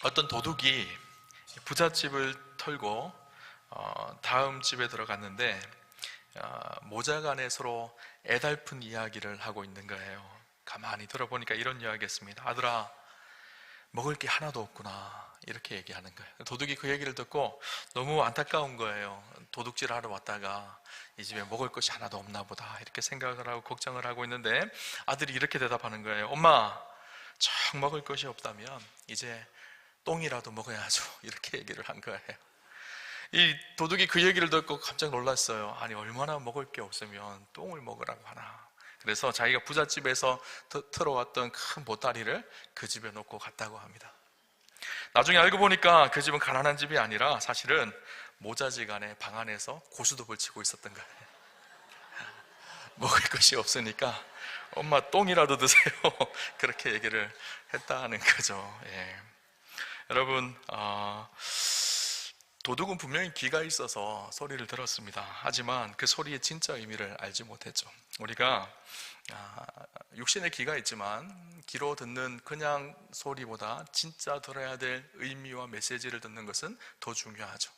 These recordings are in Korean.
어떤 도둑이 부잣집을 털고 다음 집에 들어갔는데 모자가 안에 서로 애달픈 이야기를 하고 있는 거예요. 가만히 들어보니까 이런 이야기였습니다. 아들아, 먹을 게 하나도 없구나, 이렇게 얘기하는 거예요. 도둑이 그 얘기를 듣고 너무 안타까운 거예요. 도둑질 하러 왔다가 이 집에 먹을 것이 하나도 없나 보다, 이렇게 생각을 하고 걱정을 하고 있는데 아들이 이렇게 대답하는 거예요. 엄마, 정 먹을 것이 없다면 이제 똥이라도 먹어야죠, 이렇게 얘기를 한 거예요. 이 도둑이 그 얘기를 듣고 깜짝 놀랐어요. 아니, 얼마나 먹을 게 없으면 똥을 먹으라고 하나. 그래서 자기가 부잣집에서 틀어왔던 큰 보따리를 그 집에 놓고 갔다고 합니다. 나중에 알고 보니까 그 집은 가난한 집이 아니라 사실은 모자지간에 방 안에서 고스톱을 치고 있었던 거예요. 먹을 것이 없으니까 엄마 똥이라도 드세요, 그렇게 얘기를 했다는 거죠. 예. 여러분, 도둑은 분명히 귀가 있어서 소리를 들었습니다. 하지만 그 소리의 진짜 의미를 알지 못했죠. 우리가 육신의 귀가 있지만 귀로 듣는 그냥 소리보다 진짜 들어야 될 의미와 메시지를 듣는 것은 더 중요하죠.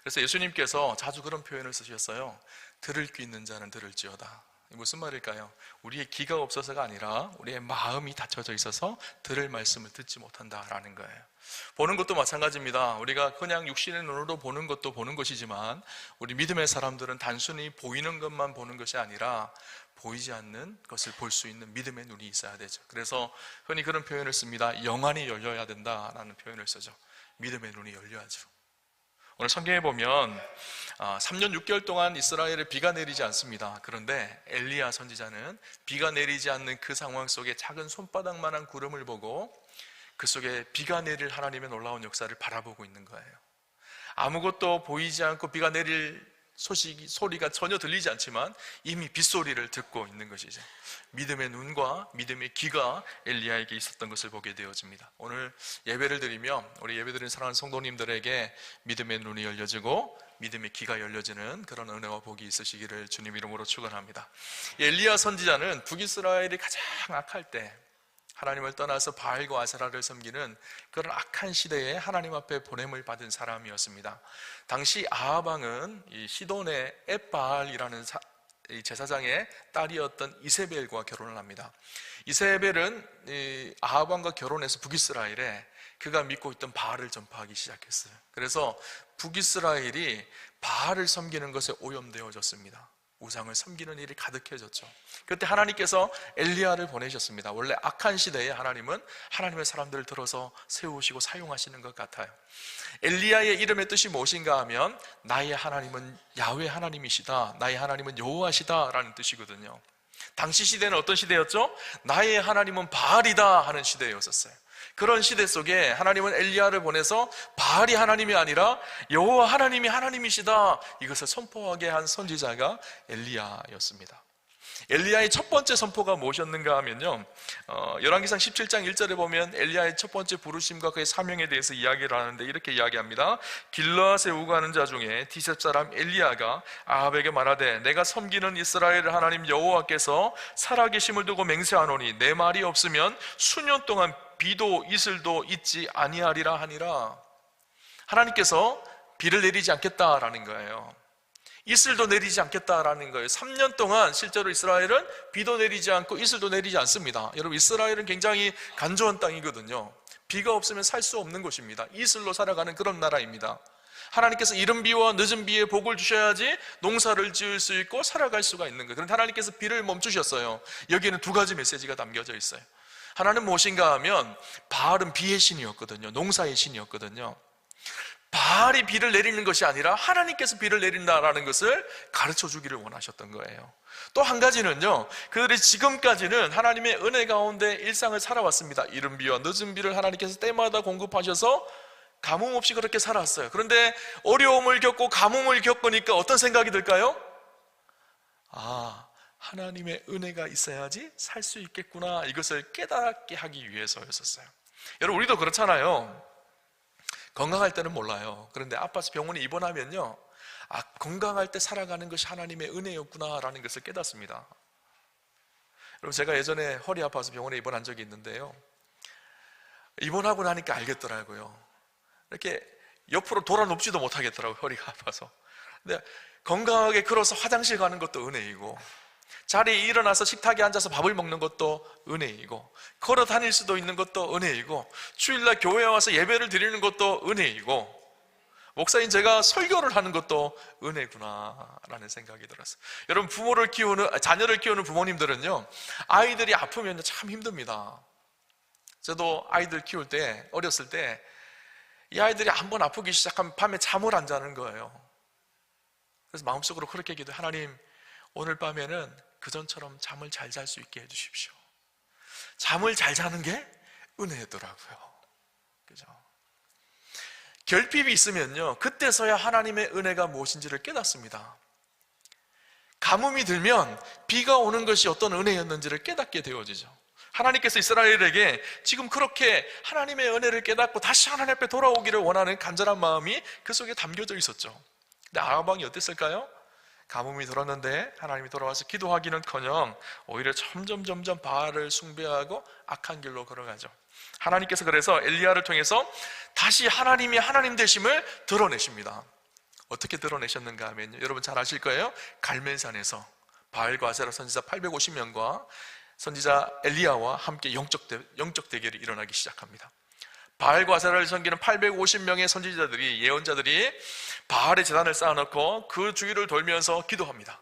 그래서 예수님께서 자주 그런 표현을 쓰셨어요. 들을 귀 있는 자는 들을지어다. 무슨 말일까요? 우리의 귀가 없어서가 아니라 우리의 마음이 닫혀져 있어서 들을 말씀을 듣지 못한다라는 거예요. 보는 것도 마찬가지입니다. 우리가 그냥 육신의 눈으로 보는 것도 보는 것이지만 우리 믿음의 사람들은 단순히 보이는 것만 보는 것이 아니라 보이지 않는 것을 볼 수 있는 믿음의 눈이 있어야 되죠. 그래서 흔히 그런 표현을 씁니다. 영안이 열려야 된다라는 표현을 쓰죠. 믿음의 눈이 열려야죠. 오늘 성경에 보면 3년 6개월 동안 이스라엘에 비가 내리지 않습니다. 그런데 엘리야 선지자는 비가 내리지 않는 그 상황 속에 작은 손바닥만한 구름을 보고 그 속에 비가 내릴 하나님의 놀라운 역사를 바라보고 있는 거예요. 아무것도 보이지 않고 비가 내릴 소리가 전혀 들리지 않지만 이미 빗소리를 듣고 있는 것이죠. 믿음의 눈과 믿음의 귀가 엘리야에게 있었던 것을 보게 되어집니다. 오늘 예배를 드리며 우리 예배드리는 사랑하는 성도님들에게 믿음의 눈이 열려지고 믿음의 귀가 열려지는 그런 은혜와 복이 있으시기를 주님 이름으로 축원합니다. 엘리야 선지자는 북이스라엘이 가장 악할 때 하나님을 떠나서 바알과 아세라를 섬기는 그런 악한 시대에 하나님 앞에 보냄을 받은 사람이었습니다. 당시 아합 왕은 이 시돈의 엣바알이라는 제사장의 딸이었던 이세벨과 결혼을 합니다. 이세벨은 아합 왕과 결혼해서 북이스라엘에 그가 믿고 있던 바알을 전파하기 시작했어요. 그래서 북이스라엘이 바알을 섬기는 것에 오염되어졌습니다. 우상을 섬기는 일이 가득해졌죠. 그때 하나님께서 엘리야를 보내셨습니다. 원래 악한 시대에 하나님은 하나님의 사람들을 들어서 세우시고 사용하시는 것 같아요. 엘리야의 이름의 뜻이 무엇인가 하면 나의 하나님은 야훼 하나님이시다, 나의 하나님은 여호와시다 라는 뜻이거든요. 당시 시대는 어떤 시대였죠? 나의 하나님은 바알이다 하는 시대였었어요. 그런 시대 속에 하나님은 엘리야를 보내서 바알이 하나님이 아니라 여호와 하나님이 하나님이시다, 이것을 선포하게 한 선지자가 엘리야였습니다. 엘리야의 첫 번째 선포가 무엇이었는가 하면요, 열왕기상 17장 1절에 보면 엘리야의 첫 번째 부르심과 그의 사명에 대해서 이야기를 하는데 이렇게 이야기합니다. 길르앗에 우거하는 자 중에 디셉 사람 엘리야가 아합에게 말하되 내가 섬기는 이스라엘 하나님 여호와께서 살아계심을 두고 맹세하노니 내 말이 없으면 수년 동안 비도 이슬도 있지 아니하리라 하니라. 하나님께서 비를 내리지 않겠다라는 거예요. 이슬도 내리지 않겠다라는 거예요. 3년 동안 실제로 이스라엘은 비도 내리지 않고 이슬도 내리지 않습니다. 여러분, 이스라엘은 굉장히 간조한 땅이거든요. 비가 없으면 살 수 없는 곳입니다. 이슬로 살아가는 그런 나라입니다. 하나님께서 이른 비와 늦은 비에 복을 주셔야지 농사를 지을 수 있고 살아갈 수가 있는 거예요. 그런데 하나님께서 비를 멈추셨어요. 여기에는 두 가지 메시지가 담겨져 있어요. 하나는 무엇인가 하면 바알은 비의 신이었거든요. 농사의 신이었거든요. 바알이 비를 내리는 것이 아니라 하나님께서 비를 내린다라는 것을 가르쳐 주기를 원하셨던 거예요. 또 한 가지는요, 그들이 지금까지는 하나님의 은혜 가운데 일상을 살아왔습니다. 이른 비와 늦은 비를 하나님께서 때마다 공급하셔서 가뭄 없이 그렇게 살았어요. 그런데 어려움을 겪고 가뭄을 겪으니까 어떤 생각이 들까요? 하나님의 은혜가 있어야지 살 수 있겠구나, 이것을 깨닫게 하기 위해서였었어요. 여러분, 우리도 그렇잖아요. 건강할 때는 몰라요. 그런데 아파서 병원에 입원하면요, 건강할 때 살아가는 것이 하나님의 은혜였구나라는 것을 깨닫습니다. 여러분, 제가 예전에 허리 아파서 병원에 입원한 적이 있는데요, 입원하고 나니까 알겠더라고요. 이렇게 옆으로 돌아 눕지도 못하겠더라고요. 허리가 아파서. 근데 건강하게 걸어서 화장실 가는 것도 은혜이고, 자리에 일어나서 식탁에 앉아서 밥을 먹는 것도 은혜이고, 걸어 다닐 수도 있는 것도 은혜이고, 주일날 교회에 와서 예배를 드리는 것도 은혜이고, 목사인 제가 설교를 하는 것도 은혜구나라는 생각이 들었어요. 여러분, 자녀를 키우는 부모님들은요, 아이들이 아프면 참 힘듭니다. 저도 아이들 키울 때, 어렸을 때 이 아이들이 한번 아프기 시작하면 밤에 잠을 안 자는 거예요. 그래서 마음속으로 그렇게 기도해, 하나님, 오늘 밤에는 그전처럼 잠을 잘 잘 수 있게 해주십시오. 잠을 잘 자는 게 은혜더라고요. 그죠? 결핍이 있으면요, 그때서야 하나님의 은혜가 무엇인지를 깨닫습니다. 가뭄이 들면 비가 오는 것이 어떤 은혜였는지를 깨닫게 되어지죠. 하나님께서 이스라엘에게 지금 그렇게 하나님의 은혜를 깨닫고 다시 하나님 앞에 돌아오기를 원하는 간절한 마음이 그 속에 담겨져 있었죠. 근데 아합 왕이 어땠을까요? 가뭄이 들었는데 하나님이 돌아와서 기도하기는커녕 오히려 점점 바알을 숭배하고 악한 길로 걸어가죠. 하나님께서 그래서 엘리야를 통해서 다시 하나님이 하나님 되심을 드러내십니다. 어떻게 드러내셨는가 하면요, 여러분 잘 아실 거예요. 갈멜산에서 바알과 아세라 선지자 850명과 선지자 엘리야와 함께 영적 대결이 일어나기 시작합니다. 바알과 아세라를 섬기는 850명의 선지자들이, 예언자들이 바알의 제단을 쌓아놓고 그 주위를 돌면서 기도합니다.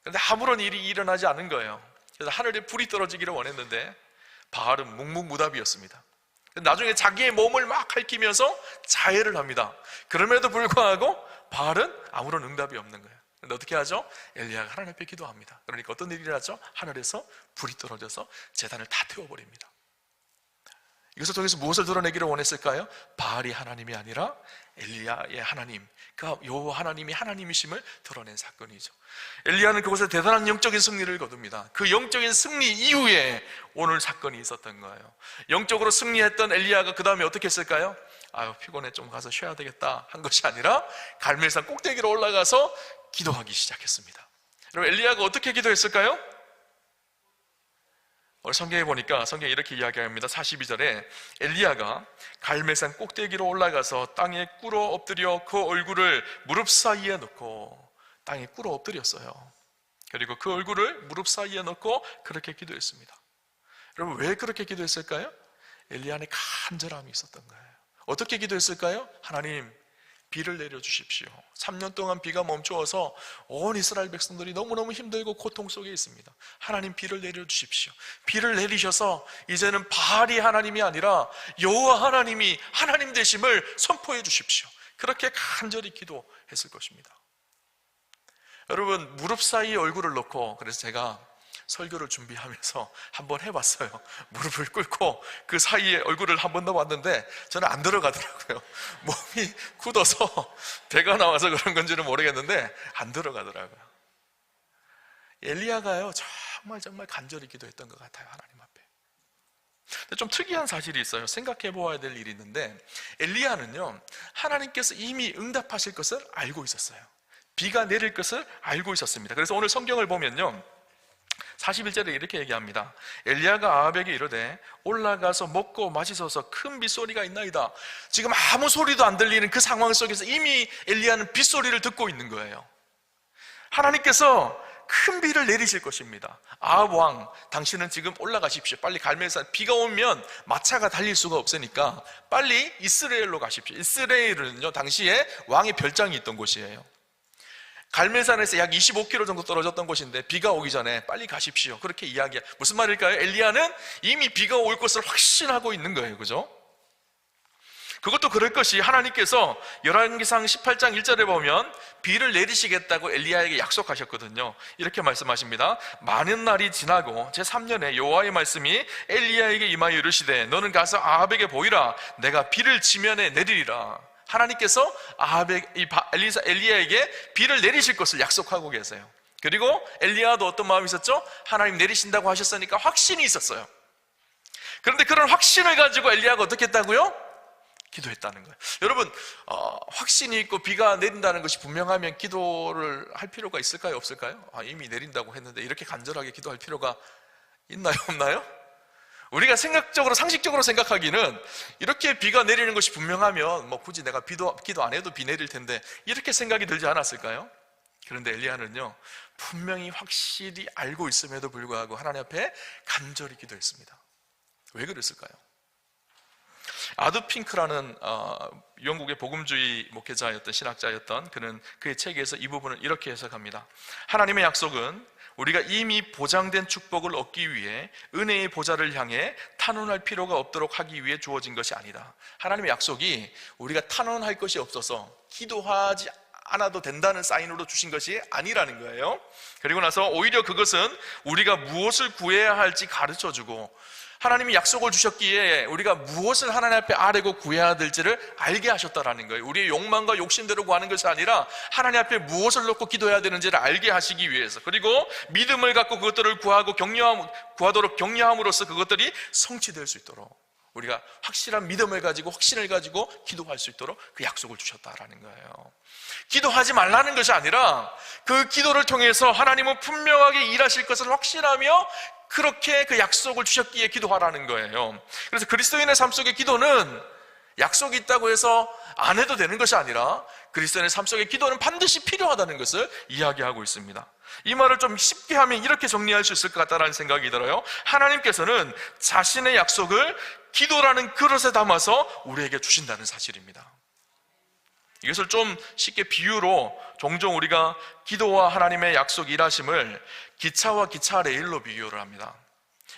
그런데 아무런 일이 일어나지 않은 거예요. 그래서 하늘에 불이 떨어지기를 원했는데 바알은 묵묵무답이었습니다. 나중에 자기의 몸을 막 핥히면서 자해를 합니다. 그럼에도 불구하고 바알은 아무런 응답이 없는 거예요. 근데 어떻게 하죠? 엘리야가 하나님 앞에 기도합니다. 그러니까 어떤 일이 일어나죠? 하늘에서 불이 떨어져서 제단을 다 태워버립니다. 이것을 통해서 무엇을 드러내기를 원했을까요? 바알이 하나님이 아니라 엘리야의 하나님, 그 여호와 하나님이 하나님이심을 드러낸 사건이죠. 엘리야는 그곳에 대단한 영적인 승리를 거둡니다. 그 영적인 승리 이후에 오늘 사건이 있었던 거예요. 영적으로 승리했던 엘리야가 그 다음에 어떻게 했을까요? 아유, 피곤해, 좀 가서 쉬어야 되겠다 한 것이 아니라 갈멜산 꼭대기로 올라가서 기도하기 시작했습니다. 여러분, 엘리야가 어떻게 기도했을까요? 오늘 성경에 보니까 성경이 이렇게 이야기합니다. 42절에 엘리야가 갈멜산 꼭대기로 올라가서 땅에 꿇어 엎드려 그 얼굴을 무릎 사이에 넣고, 땅에 꿇어 엎드렸어요. 그리고 그 얼굴을 무릎 사이에 넣고 그렇게 기도했습니다. 여러분, 왜 그렇게 기도했을까요? 엘리야 안에 간절함이 있었던 거예요. 어떻게 기도했을까요? 하나님, 비를 내려주십시오. 3년 동안 비가 멈추어서 온 이스라엘 백성들이 너무너무 힘들고 고통 속에 있습니다. 하나님, 비를 내려주십시오. 비를 내리셔서 이제는 바알이 하나님이 아니라 여호와 하나님이 하나님 되심을 선포해 주십시오. 그렇게 간절히 기도했을 것입니다. 여러분, 무릎 사이에 얼굴을 넣고, 그래서 제가 설교를 준비하면서 한번 해봤어요. 무릎을 꿇고 그 사이에 얼굴을 한번 넣어봤는데 저는 안 들어가더라고요. 몸이 굳어서 배가 나와서 그런 건지는 모르겠는데 안 들어가더라고요. 엘리야가요, 정말 간절히 기도했던 것 같아요, 하나님 앞에. 근데 좀 특이한 사실이 있어요. 생각해 보아야 될 일이 있는데, 엘리야는요, 하나님께서 이미 응답하실 것을 알고 있었어요. 비가 내릴 것을 알고 있었습니다. 그래서 오늘 성경을 보면요, 41절에 이렇게 얘기합니다. 엘리야가 아합에게 이르되 올라가서 먹고 마시소서, 큰 빗소리가 있나이다. 지금 아무 소리도 안 들리는 그 상황 속에서 이미 엘리야는 빗소리를 듣고 있는 거예요. 하나님께서 큰 비를 내리실 것입니다. 아합 왕, 당신은 지금 올라가십시오. 빨리 갈멜산, 비가 오면 마차가 달릴 수가 없으니까 빨리 이스라엘로 가십시오. 이스라엘은요, 당시에 왕의 별장이 있던 곳이에요. 갈멜산에서 약 25km 정도 떨어졌던 곳인데 비가 오기 전에 빨리 가십시오. 그렇게 이야기해요. 무슨 말일까요? 엘리야는 이미 비가 올 것을 확신하고 있는 거예요. 그죠? 그것도 그럴 것이, 하나님께서 열왕기상 18장 1절에 보면 비를 내리시겠다고 엘리야에게 약속하셨거든요. 이렇게 말씀하십니다. 많은 날이 지나고 제3년에 여호와의 말씀이 엘리야에게 임하여 이르시되 너는 가서 아합에게 보이라. 내가 비를 지면에 내리리라. 하나님께서 엘리야에게 비를 내리실 것을 약속하고 계세요. 그리고 엘리야도 어떤 마음이 있었죠? 하나님 내리신다고 하셨으니까 확신이 있었어요. 그런데 그런 확신을 가지고 엘리야가 어떻게 했다고요? 기도했다는 거예요. 여러분, 확신이 있고 비가 내린다는 것이 분명하면 기도를 할 필요가 있을까요? 없을까요? 이미 내린다고 했는데 이렇게 간절하게 기도할 필요가 있나요? 없나요? 우리가 상식적으로 생각하기는 이렇게 비가 내리는 것이 분명하면 굳이 내가 기도 안 해도 비 내릴 텐데 이렇게 생각이 들지 않았을까요? 그런데 엘리야는요, 분명히 확실히 알고 있음에도 불구하고 하나님 앞에 간절히 기도했습니다. 왜 그랬을까요? 아두 핑크라는 영국의 복음주의 목회자였던 신학자였던 그는 그의 책에서 이 부분을 이렇게 해석합니다. 하나님의 약속은 우리가 이미 보장된 축복을 얻기 위해 은혜의 보좌를 향해 탄원할 필요가 없도록 하기 위해 주어진 것이 아니다. 하나님의 약속이 우리가 탄원할 것이 없어서 기도하지 않아도 된다는 사인으로 주신 것이 아니라는 거예요. 그리고 나서 오히려 그것은 우리가 무엇을 구해야 할지 가르쳐주고, 하나님이 약속을 주셨기에 우리가 무엇을 하나님 앞에 아뢰고 구해야 될지를 알게 하셨다라는 거예요. 우리의 욕망과 욕심대로 구하는 것이 아니라 하나님 앞에 무엇을 놓고 기도해야 되는지를 알게 하시기 위해서, 그리고 믿음을 갖고 그것들을 구하도록 격려함으로써 그것들이 성취될 수 있도록, 우리가 확실한 믿음을 가지고 확신을 가지고 기도할 수 있도록 그 약속을 주셨다라는 거예요. 기도하지 말라는 것이 아니라 그 기도를 통해서 하나님은 분명하게 일하실 것을 확신하며 그렇게 그 약속을 주셨기에 기도하라는 거예요. 그래서 그리스도인의 삶 속의 기도는 약속이 있다고 해서 안 해도 되는 것이 아니라 그리스도인의 삶 속의 기도는 반드시 필요하다는 것을 이야기하고 있습니다. 이 말을 좀 쉽게 하면 이렇게 정리할 수 있을 것 같다는 생각이 들어요. 하나님께서는 자신의 약속을 기도라는 그릇에 담아서 우리에게 주신다는 사실입니다. 이것을 좀 쉽게 비유로 종종 우리가 기도와 하나님의 약속 일하심을 기차와 기차 레일로 비교를 합니다.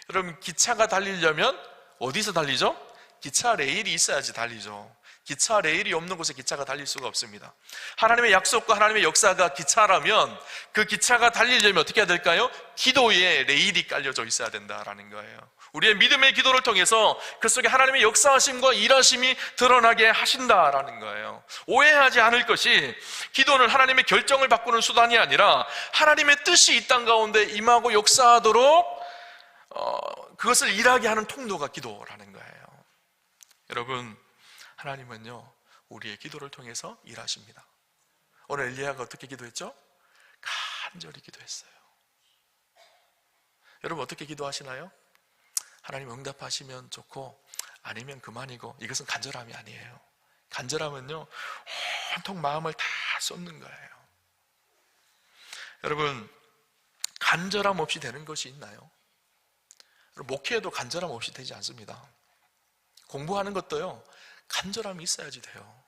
여러분, 기차가 달리려면 어디서 달리죠? 기차 레일이 있어야지 달리죠. 기차 레일이 없는 곳에 기차가 달릴 수가 없습니다. 하나님의 약속과 하나님의 역사가 기차라면 그 기차가 달리려면 어떻게 해야 될까요? 기도에 레일이 깔려져 있어야 된다라는 거예요. 우리의 믿음의 기도를 통해서 그 속에 하나님의 역사하심과 일하심이 드러나게 하신다라는 거예요. 오해하지 않을 것이, 기도는 하나님의 결정을 바꾸는 수단이 아니라 하나님의 뜻이 이 땅 가운데 임하고 역사하도록 그것을 일하게 하는 통로가 기도라는 거예요. 여러분, 하나님은요, 우리의 기도를 통해서 일하십니다. 오늘 엘리야가 어떻게 기도했죠? 간절히 기도했어요. 여러분, 어떻게 기도하시나요? 하나님 응답하시면 좋고 아니면 그만이고, 이것은 간절함이 아니에요. 간절함은요, 온통 마음을 다 쏟는 거예요. 여러분, 간절함 없이 되는 것이 있나요? 목회도 간절함 없이 되지 않습니다. 공부하는 것도요, 간절함이 있어야지 돼요.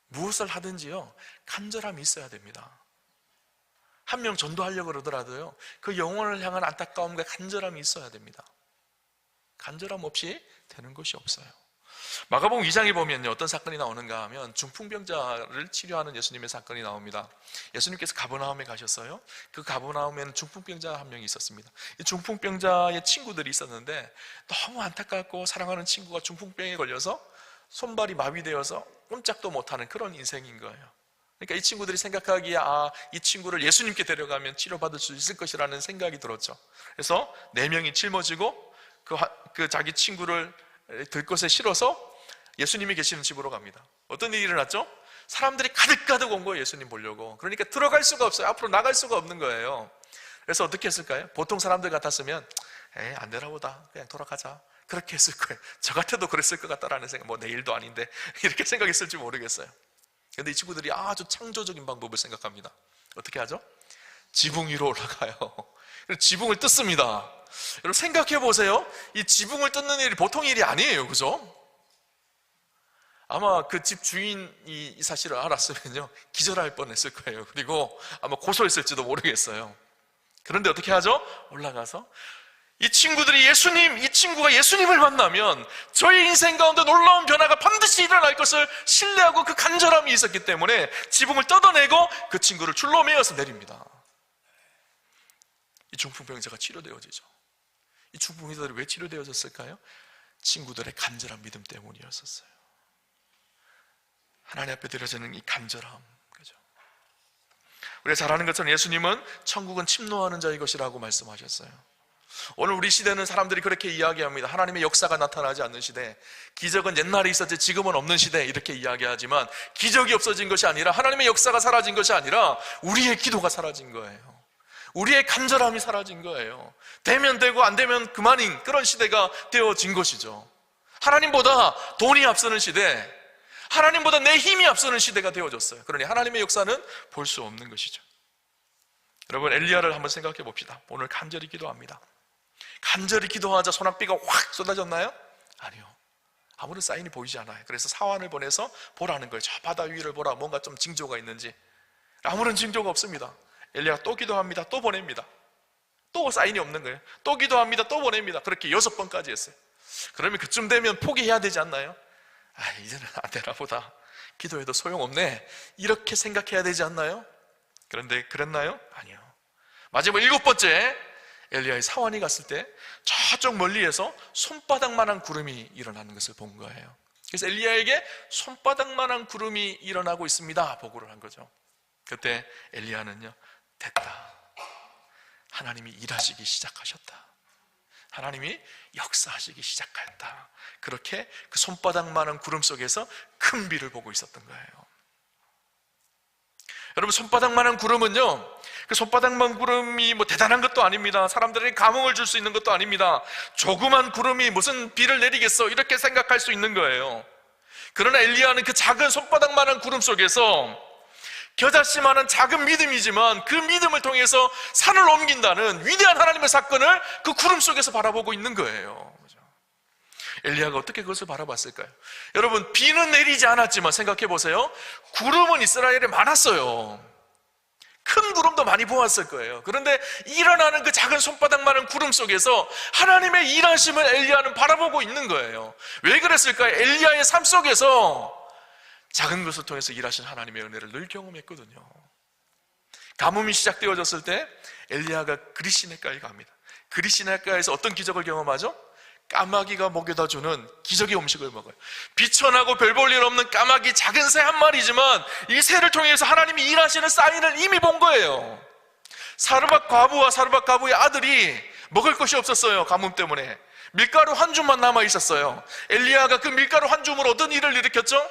무엇을 하든지요, 간절함이 있어야 됩니다. 한 명 전도하려고 그러더라도요, 그 영혼을 향한 안타까움과 간절함이 있어야 됩니다. 간절함 없이 되는 것이 없어요. 마가복음 2장에 보면요, 어떤 사건이 나오는가 하면 중풍병자를 치료하는 예수님의 사건이 나옵니다. 예수님께서 가버나움에 가셨어요. 그 가버나움에는 중풍병자 한 명이 있었습니다. 이 중풍병자의 친구들이 있었는데 너무 안타깝고 사랑하는 친구가 중풍병에 걸려서 손발이 마비되어서 꼼짝도 못하는 그런 인생인 거예요. 그러니까 이 친구들이 생각하기에 이 친구를 예수님께 데려가면 치료받을 수 있을 것이라는 생각이 들었죠. 그래서 4명이 짊어지고 그 자기 친구를 들것에 실어서 예수님이 계시는 집으로 갑니다. 어떤 일이 일어났죠? 사람들이 가득가득 온 거예요, 예수님 보려고. 그러니까 들어갈 수가 없어요. 앞으로 나갈 수가 없는 거예요. 그래서 어떻게 했을까요? 보통 사람들 같았으면 안 되나 보다, 그냥 돌아가자, 그렇게 했을 거예요. 저 같아도 그랬을 것 같다라는 생각, 내일도 아닌데 이렇게 생각했을지 모르겠어요. 그런데 이 친구들이 아주 창조적인 방법을 생각합니다. 어떻게 하죠? 지붕 위로 올라가요. 지붕을 뜯습니다. 여러분, 생각해 보세요. 이 지붕을 뜯는 일이 보통 일이 아니에요, 그죠? 아마 그 집 주인이 이 사실을 알았으면요, 기절할 뻔했을 거예요. 그리고 아마 고소했을지도 모르겠어요. 그런데 어떻게 하죠? 올라가서 이 친구가 예수님을 만나면 저희 인생 가운데 놀라운 변화가 반드시 일어날 것을 신뢰하고 그 간절함이 있었기 때문에 지붕을 뜯어내고 그 친구를 줄로 매어서 내립니다. 이 중풍병자가 치료되어지죠. 이 중풍병자들이 왜 치료되어졌을까요? 친구들의 간절한 믿음 때문이었었어요. 하나님 앞에 드려지는 이 간절함, 그죠? 우리가 잘 아는 것처럼 예수님은 천국은 침노하는 자의 것이라고 말씀하셨어요. 오늘 우리 시대는 사람들이 그렇게 이야기합니다. 하나님의 역사가 나타나지 않는 시대, 기적은 옛날에 있었지 지금은 없는 시대, 이렇게 이야기하지만 기적이 없어진 것이 아니라, 하나님의 역사가 사라진 것이 아니라 우리의 기도가 사라진 거예요. 우리의 간절함이 사라진 거예요. 되면 되고 안 되면 그만인 그런 시대가 되어진 것이죠. 하나님보다 돈이 앞서는 시대, 하나님보다 내 힘이 앞서는 시대가 되어졌어요. 그러니 하나님의 역사는 볼 수 없는 것이죠. 여러분, 엘리야를 한번 생각해 봅시다. 오늘 간절히 기도합니다. 간절히 기도하자 소낙비가 확 쏟아졌나요? 아니요. 아무런 사인이 보이지 않아요. 그래서 사환을 보내서 보라는 거예요. 저 바다 위를 보라, 뭔가 좀 징조가 있는지. 아무런 징조가 없습니다. 엘리야가 또 기도합니다. 또 보냅니다. 또 사인이 없는 거예요. 또 기도합니다. 또 보냅니다. 그렇게 6번까지 했어요. 그러면 그쯤 되면 포기해야 되지 않나요? 이제는 안 되나 보다, 기도해도 소용없네, 이렇게 생각해야 되지 않나요? 그런데 그랬나요? 아니요. 마지막 7번째, 엘리야의 사환이 갔을 때 저쪽 멀리에서 손바닥만한 구름이 일어나는 것을 본 거예요. 그래서 엘리야에게 손바닥만한 구름이 일어나고 있습니다 보고를 한 거죠. 그때 엘리야는요, 됐다, 하나님이 일하시기 시작하셨다, 하나님이 역사하시기 시작했다, 그렇게 그 손바닥만한 구름 속에서 큰 비를 보고 있었던 거예요. 여러분, 손바닥만한 구름은요, 그 손바닥만 구름이 뭐 대단한 것도 아닙니다. 사람들에게 감흥을 줄 수 있는 것도 아닙니다. 조그만 구름이 무슨 비를 내리겠어, 이렇게 생각할 수 있는 거예요. 그러나 엘리야는 그 작은 손바닥만한 구름 속에서 겨자씨만한 작은 믿음이지만 그 믿음을 통해서 산을 옮긴다는 위대한 하나님의 사건을 그 구름 속에서 바라보고 있는 거예요. 엘리야가 어떻게 그것을 바라봤을까요? 여러분, 비는 내리지 않았지만 생각해 보세요. 구름은 이스라엘에 많았어요. 큰 구름도 많이 보았을 거예요. 그런데 일어나는 그 작은 손바닥만한 구름 속에서 하나님의 일하심을 엘리야는 바라보고 있는 거예요. 왜 그랬을까요? 엘리야의 삶 속에서 작은 것을 통해서 일하신 하나님의 은혜를 늘 경험했거든요. 가뭄이 시작되어졌을 때 엘리야가 그리시네가에 갑니다. 그리시네가에서 어떤 기적을 경험하죠? 까마귀가 먹여다 주는 기적의 음식을 먹어요. 비천하고 별 볼 일 없는 까마귀, 작은 새 한 마리지만 이 새를 통해서 하나님이 일하시는 사인을 이미 본 거예요. 사르밧 과부와 사르밧 과부의 아들이 먹을 것이 없었어요. 가뭄 때문에 밀가루 한 줌만 남아 있었어요. 엘리야가 그 밀가루 한 줌으로 어떤 일을 일으켰죠?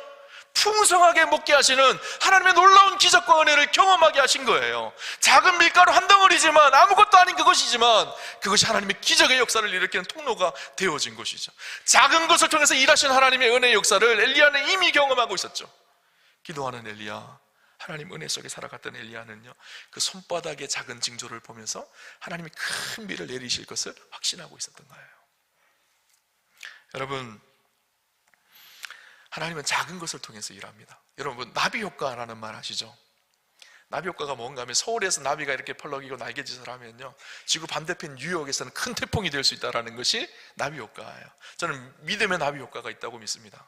풍성하게 먹게 하시는 하나님의 놀라운 기적과 은혜를 경험하게 하신 거예요. 작은 밀가루 한 덩어리지만, 아무것도 아닌 그것이지만 그것이 하나님의 기적의 역사를 일으키는 통로가 되어진 것이죠. 작은 것을 통해서 일하시는 하나님의 은혜의 역사를 엘리야는 이미 경험하고 있었죠. 기도하는 엘리야, 하나님 은혜 속에 살아갔던 엘리야는요, 그 손바닥의 작은 징조를 보면서 하나님이 큰 비를 내리실 것을 확신하고 있었던 거예요. 여러분, 하나님은 작은 것을 통해서 일합니다. 여러분, 나비 효과라는 말 아시죠? 나비 효과가 뭔가 하면, 서울에서 나비가 이렇게 펄럭이고 날개짓을 하면요, 지구 반대편 뉴욕에서는 큰 태풍이 될 수 있다는 것이 나비 효과예요. 저는 믿음의 나비 효과가 있다고 믿습니다.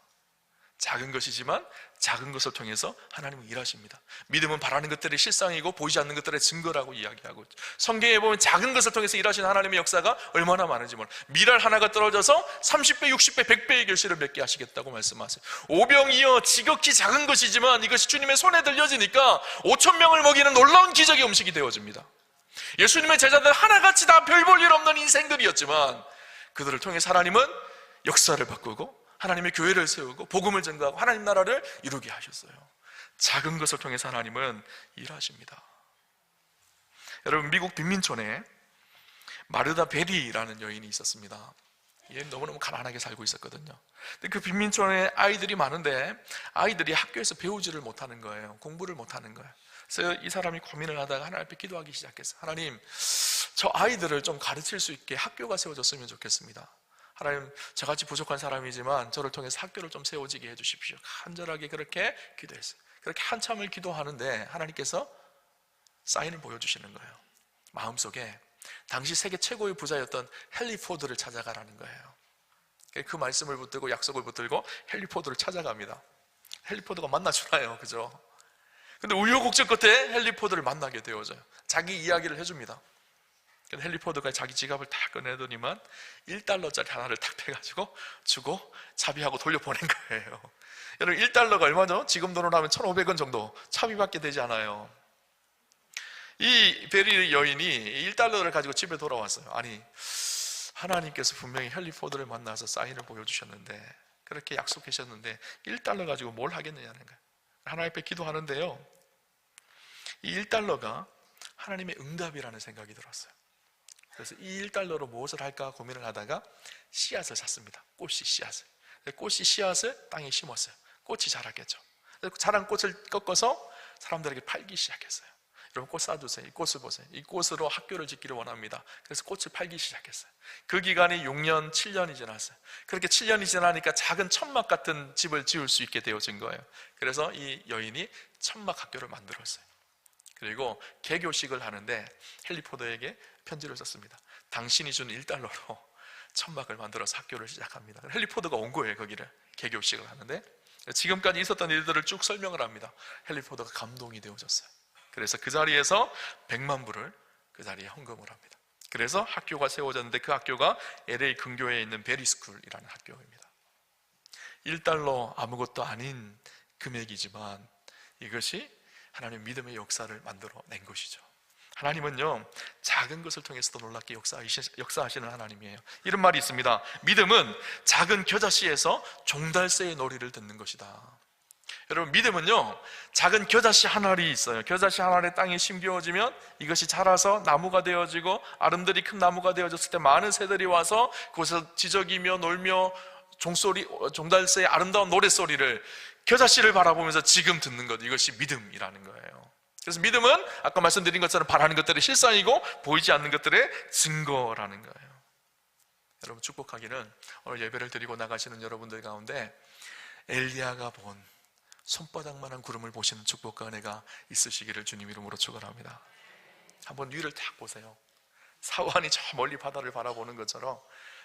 작은 것이지만 작은 것을 통해서 하나님은 일하십니다. 믿음은 바라는 것들의 실상이고 보이지 않는 것들의 증거라고 이야기하고, 성경에 보면 작은 것을 통해서 일하시는 하나님의 역사가 얼마나 많은지 몰라요. 밀알 하나가 떨어져서 30배, 60배, 100배의 결실을 맺게 하시겠다고 말씀하세요. 오병이어 지극히 작은 것이지만 이것이 주님의 손에 들려지니까 5,000명을 먹이는 놀라운 기적의 음식이 되어집니다. 예수님의 제자들 하나같이 다 별 볼 일 없는 인생들이었지만 그들을 통해서 하나님은 역사를 바꾸고 하나님의 교회를 세우고 복음을 전가하고 하나님 나라를 이루게 하셨어요. 작은 것을 통해서 하나님은 일하십니다. 여러분, 미국 빈민촌에 마르다 베리라는 여인이 있었습니다. 얘는 너무너무 가난하게 살고 있었거든요. 근데 그 빈민촌에 아이들이 많은데 아이들이 학교에서 배우지를 못하는 거예요. 공부를 못하는 거예요. 그래서 이 사람이 고민을 하다가 하나님 앞에 기도하기 시작했어요. 하나님, 저 아이들을 좀 가르칠 수 있게 학교가 세워졌으면 좋겠습니다. 하나님, 저같이 부족한 사람이지만 저를 통해서 학교를 좀 세워지게 해주십시오. 간절하게 그렇게 기도했어요. 그렇게 한참을 기도하는데 하나님께서 사인을 보여주시는 거예요. 마음속에 당시 세계 최고의 부자였던 헨리 포드를 찾아가라는 거예요. 그 말씀을 붙들고 약속을 붙들고 헨리 포드를 찾아갑니다. 헨리 포드가 만나주나요? 그죠? 근데 우여곡절 끝에 헨리 포드를 만나게 되어져요. 자기 이야기를 해줍니다. 헨리 포드가 자기 지갑을 다 꺼내더니만 $1짜리 하나를 탁 빼가지고 주고 차비하고 돌려보낸 거예요. 여러분, $1가 얼마죠? 지금 돈으로 하면 1,500원 정도 차비밖에 되지 않아요. 이 베리 여인이 $1를 가지고 집에 돌아왔어요. 아니, 하나님께서 분명히 헨리 포드를 만나서 사인을 보여주셨는데, 그렇게 약속하셨는데 $1 가지고 뭘 하겠느냐는 거예요. 하나님 앞에 기도하는데요, 이 $1가 하나님의 응답이라는 생각이 들었어요. 그래서 이 1달러로 무엇을 할까 고민을 하다가 씨앗을 샀습니다. 꽃이 씨앗을. 꽃이 씨앗을 땅에 심었어요. 꽃이 자랐겠죠. 자란 꽃을 꺾어서 사람들에게 팔기 시작했어요. 여러분, 꽃 사주세요. 이 꽃을 보세요. 이 꽃으로 학교를 짓기를 원합니다. 그래서 꽃을 팔기 시작했어요. 그 기간이 6년, 7년이 지났어요. 그렇게 7년이 지나니까 작은 천막 같은 집을 지을 수 있게 되어진 거예요. 그래서 이 여인이 천막 학교를 만들었어요. 그리고 개교식을 하는데 헨리 포드에게 편지를 썼습니다. 당신이 준 1달러로 천막을 만들어서 학교를 시작합니다. 헨리 포드가 온 거예요. 거기를 개교식을 하는데 지금까지 있었던 일들을 쭉 설명을 합니다. 헨리 포드가 감동이 되어졌어요. 그래서 그 자리에서 100만 불을 그 자리에 헌금을 합니다. 그래서 학교가 세워졌는데 그 학교가 LA 근교에 있는 베리스쿨이라는 학교입니다. 1달러 아무것도 아닌 금액이지만 이것이 하나님의 믿음의 역사를 만들어낸 것이죠. 하나님은요, 작은 것을 통해서도 놀랍게 역사하시는 하나님이에요. 이런 말이 있습니다. 믿음은 작은 겨자씨에서 종달새의 놀이를 듣는 것이다. 여러분, 믿음은요, 작은 겨자씨 한 알이 있어요. 겨자씨 한 알에 땅에 심겨지면 이것이 자라서 나무가 되어지고 아름드리 큰 나무가 되어졌을 때 많은 새들이 와서 그곳에서 지저귀며 놀며 종달새의 아름다운 노랫소리를, 겨자씨를 바라보면서 지금 듣는 것, 이것이 믿음이라는 거예요. 그래서 믿음은 아까 말씀드린 것처럼 바라는 것들의 실상이고 보이지 않는 것들의 증거라는 거예요. 여러분, 축복하기는 오늘 예배를 드리고 나가시는 여러분들 가운데 엘리야가 본 손바닥만한 구름을 보시는 축복과 은혜가 있으시기를 주님 이름으로 축원합니다. 한번 위를 딱 보세요. 사환이 저 멀리 바다를 바라보는 것처럼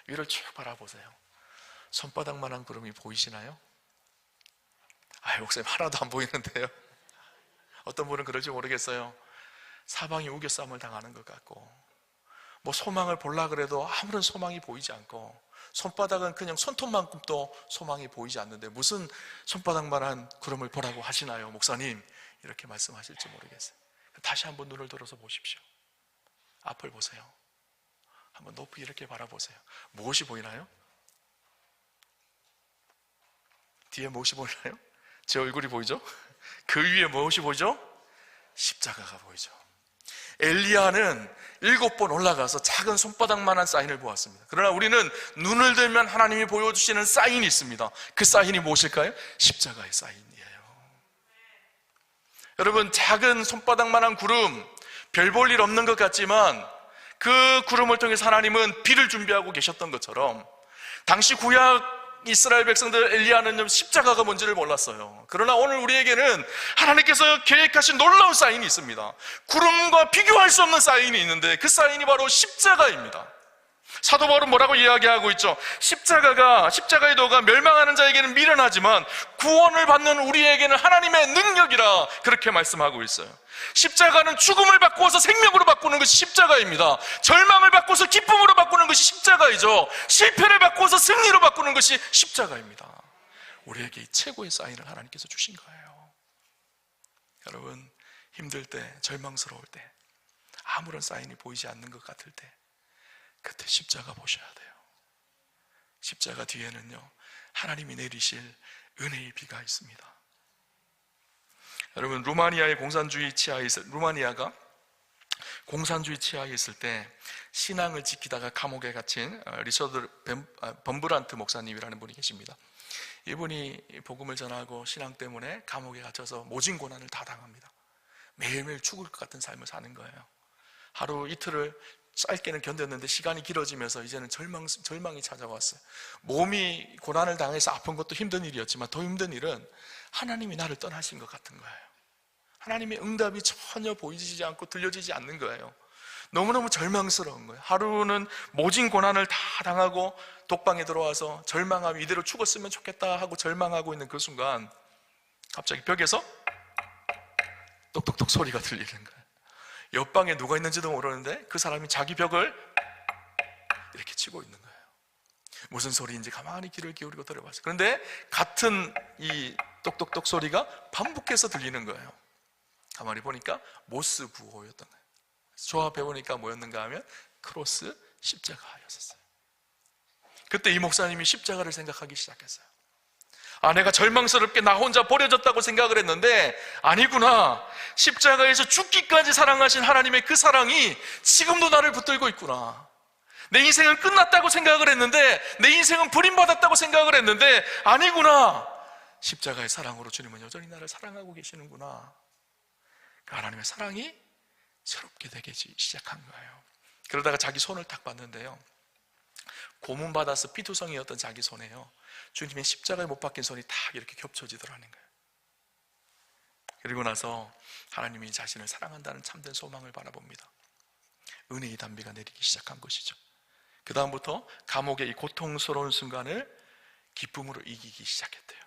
위를 쭉 바라보세요. 손바닥만한 구름이 보이시나요? 목사님, 하나도 안 보이는데요. 어떤 분은 그럴지 모르겠어요. 사방이 우겨싸움을 당하는 것 같고, 뭐 소망을 보려고 그래도 아무런 소망이 보이지 않고, 손바닥은 그냥 손톱만큼도 소망이 보이지 않는데 무슨 손바닥만한 구름을 보라고 하시나요, 목사님? 이렇게 말씀하실지 모르겠어요. 다시 한번 눈을 들어서 보십시오. 앞을 보세요. 한번 높이 이렇게 바라보세요. 무엇이 보이나요? 뒤에 무엇이 보이나요? 제 얼굴이 보이죠? 그 위에 무엇이 보이죠? 십자가가 보이죠. 엘리야는 7번 올라가서 작은 손바닥만한 사인을 보았습니다. 그러나 우리는 눈을 들면 하나님이 보여주시는 사인이 있습니다. 그 사인이 무엇일까요? 십자가의 사인이에요. 여러분, 작은 손바닥만한 구름, 별 볼 일 없는 것 같지만 그 구름을 통해서 하나님은 비를 준비하고 계셨던 것처럼, 당시 구약 이스라엘 백성들 엘리야는 십자가가 뭔지를 몰랐어요. 그러나 오늘 우리에게는 하나님께서 계획하신 놀라운 사인이 있습니다. 구름과 비교할 수 없는 사인이 있는데 그 사인이 바로 십자가입니다. 사도 바울은 뭐라고 이야기하고 있죠? 십자가의 도가 멸망하는 자에게는 미련하지만 구원을 받는 우리에게는 하나님의 능력이라, 그렇게 말씀하고 있어요. 십자가는 죽음을 바꾸어서 생명으로 바꾸는 것이 십자가입니다. 절망을 바꾸어서 기쁨으로 바꾸는 것이 십자가이죠. 실패를 바꾸어서 승리로 바꾸는 것이 십자가입니다. 우리에게 이 최고의 사인을 하나님께서 주신 거예요. 여러분, 힘들 때, 절망스러울 때, 아무런 사인이 보이지 않는 것 같을 때, 그때 십자가 보셔야 돼요. 십자가 뒤에는요, 하나님이 내리실 은혜의 비가 있습니다. 여러분, 루마니아가 공산주의 치하에 있을 때 신앙을 지키다가 감옥에 갇힌 리처드 범브란트 목사님이라는 분이 계십니다. 이분이 복음을 전하고 신앙 때문에 감옥에 갇혀서 모진 고난을 다 당합니다. 매일매일 죽을 것 같은 삶을 사는 거예요. 하루 이틀을 짧게는 견뎠는데 시간이 길어지면서 이제는 절망이 찾아왔어요. 몸이 고난을 당해서 아픈 것도 힘든 일이었지만 더 힘든 일은 하나님이 나를 떠나신 것 같은 거예요. 하나님의 응답이 전혀 보이지 않고 들려지지 않는 거예요. 너무너무 절망스러운 거예요. 하루는 모진 고난을 다 당하고 독방에 들어와서 절망하며 이대로 죽었으면 좋겠다 하고 절망하고 있는 그 순간 갑자기 벽에서 똑똑똑 소리가 들리는 거예요. 옆방에 누가 있는지도 모르는데 그 사람이 자기 벽을 이렇게 치고 있는 거예요. 무슨 소리인지 가만히 귀를 기울이고 들어봤어요. 그런데 같은 이 똑똑똑 소리가 반복해서 들리는 거예요. 가만히 보니까 모스 부호였던 거예요. 조합해 보니까 뭐였는가 하면 크로스, 십자가였었어요. 그때 이 목사님이 십자가를 생각하기 시작했어요. 내가 절망스럽게 나 혼자 버려졌다고 생각을 했는데 아니구나. 십자가에서 죽기까지 사랑하신 하나님의 그 사랑이 지금도 나를 붙들고 있구나. 내 인생은 끝났다고 생각을 했는데, 내 인생은 버림받았다고 생각을 했는데 아니구나. 십자가의 사랑으로 주님은 여전히 나를 사랑하고 계시는구나. 그 하나님의 사랑이 새롭게 되기 시작한 거예요. 그러다가 자기 손을 딱 봤는데요, 고문받아서 피투성이었던 자기 손에요, 주님의 십자가에 못 박힌 손이 딱 이렇게 겹쳐지더라는 거예요. 그리고 나서 하나님이 자신을 사랑한다는 참된 소망을 바라봅니다. 은혜의 담비가 내리기 시작한 것이죠. 그 다음부터 감옥의 이 고통스러운 순간을 기쁨으로 이기기 시작했대요.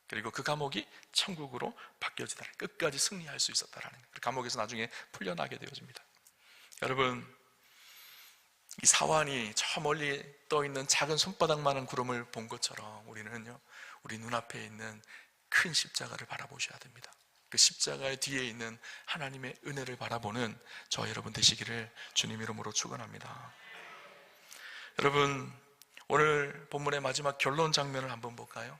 그리고 그 감옥이 천국으로 바뀌어지다, 끝까지 승리할 수 있었다라는 거예요. 감옥에서 나중에 풀려나게 되어집니다. 여러분, 이 사환이 저 멀리 떠있는 작은 손바닥만한 구름을 본 것처럼 우리는요, 우리 눈앞에 있는 큰 십자가를 바라보셔야 됩니다. 그 십자가의 뒤에 있는 하나님의 은혜를 바라보는 저와 여러분 되시기를 주님 이름으로 축원합니다. 여러분, 오늘 본문의 마지막 결론 장면을 한번 볼까요?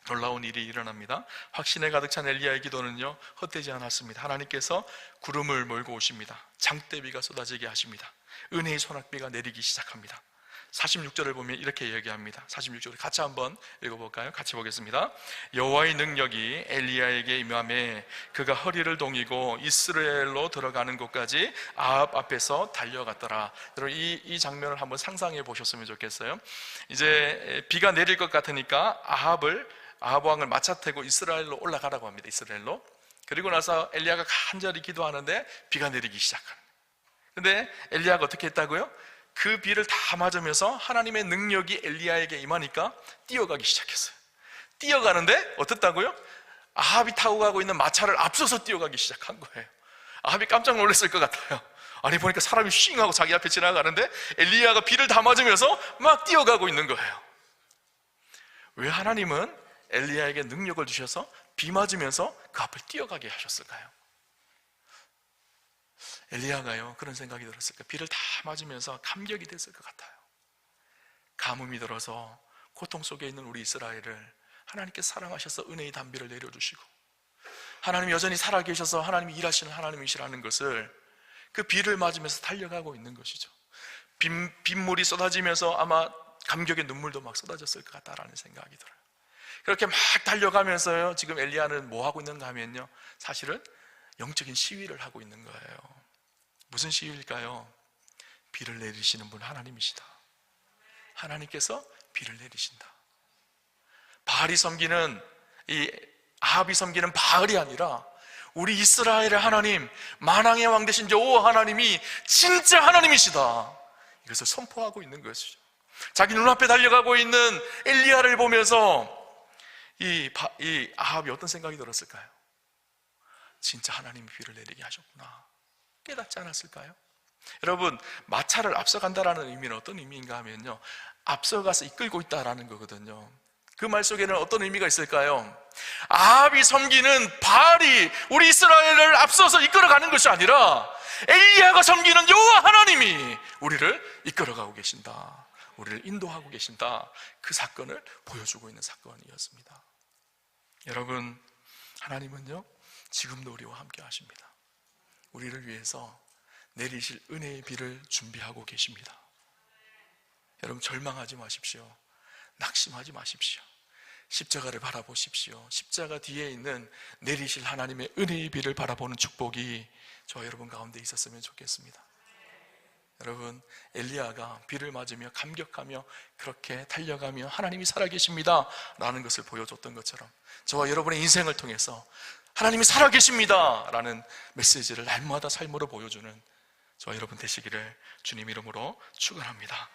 놀라운 일이 일어납니다. 확신에 가득 찬 엘리야의 기도는요, 헛되지 않았습니다. 하나님께서 구름을 몰고 오십니다. 장대비가 쏟아지게 하십니다. 은혜의 소낙비가 내리기 시작합니다. 46절을 보면 이렇게 얘기합니다. 46절을 같이 한번 읽어볼까요? 같이 보겠습니다. 여호와의 능력이 엘리야에게 임함에 그가 허리를 동이고 이스라엘로 들어가는 곳까지 아합 앞에서 달려갔더라. 여러분, 이 장면을 한번 상상해 보셨으면 좋겠어요. 이제 비가 내릴 것 같으니까 아합 왕을 마차 타고 이스라엘로 올라가라고 합니다. 이스라엘로. 그리고 나서 엘리야가 간절히 기도하는데 비가 내리기 시작합니다. 근데 엘리야가 어떻게 했다고요? 그 비를 다 맞으면서 하나님의 능력이 엘리야에게 임하니까 뛰어가기 시작했어요. 뛰어가는데 어떻다고요? 아합이 타고 가고 있는 마차를 앞서서 뛰어가기 시작한 거예요. 아합이 깜짝 놀랐을 것 같아요. 아니, 보니까 사람이 쉥 하고 자기 앞에 지나가는데 엘리야가 비를 다 맞으면서 막 뛰어가고 있는 거예요. 왜 하나님은 엘리야에게 능력을 주셔서 비 맞으면서 그 앞을 뛰어가게 하셨을까요? 엘리야가요, 그런 생각이 들었을까? 비를 다 맞으면서 감격이 됐을 것 같아요. 가뭄이 들어서 고통 속에 있는 우리 이스라엘을 하나님께서 사랑하셔서 은혜의 담비를 내려주시고, 하나님이 여전히 살아계셔서 하나님이 일하시는 하나님이시라는 것을 그 비를 맞으면서 달려가고 있는 것이죠. 빗물이 쏟아지면서 아마 감격의 눈물도 막 쏟아졌을 것 같다라는 생각이 들어요. 그렇게 막 달려가면서요, 지금 엘리야는 뭐 하고 있는가 하면요, 사실은 영적인 시위를 하고 있는 거예요. 무슨 시위일까요? 비를 내리시는 분 하나님이시다. 하나님께서 비를 내리신다. 바알이 섬기는, 이 아합이 섬기는 바알이 아니라 우리 이스라엘의 하나님, 만왕의 왕 되신 여호와 하나님이 진짜 하나님이시다, 이것을 선포하고 있는 것이죠. 자기 눈앞에 달려가고 있는 엘리야를 보면서 이 아합이 어떤 생각이 들었을까요? 진짜 하나님이 비를 내리게 하셨구나, 깨닫지 않았을까요? 여러분, 마차를 앞서간다라는 의미는 어떤 의미인가 하면요, 앞서가서 이끌고 있다라는 거거든요. 그 말 속에는 어떤 의미가 있을까요? 아합이 섬기는 바알이 우리 이스라엘을 앞서서 이끌어가는 것이 아니라 엘리야가 섬기는 여호와 하나님이 우리를 이끌어가고 계신다, 우리를 인도하고 계신다, 그 사건을 보여주고 있는 사건이었습니다. 여러분, 하나님은요, 지금도 우리와 함께 하십니다. 우리를 위해서 내리실 은혜의 비를 준비하고 계십니다. 여러분, 절망하지 마십시오. 낙심하지 마십시오. 십자가를 바라보십시오. 십자가 뒤에 있는 내리실 하나님의 은혜의 비를 바라보는 축복이 저와 여러분 가운데 있었으면 좋겠습니다. 여러분, 엘리야가 비를 맞으며 감격하며 그렇게 달려가며 하나님이 살아계십니다 라는 것을 보여줬던 것처럼 저와 여러분의 인생을 통해서 하나님이 살아계십니다 라는 메시지를 날마다 삶으로 보여주는 저와 여러분 되시기를 주님 이름으로 축원합니다.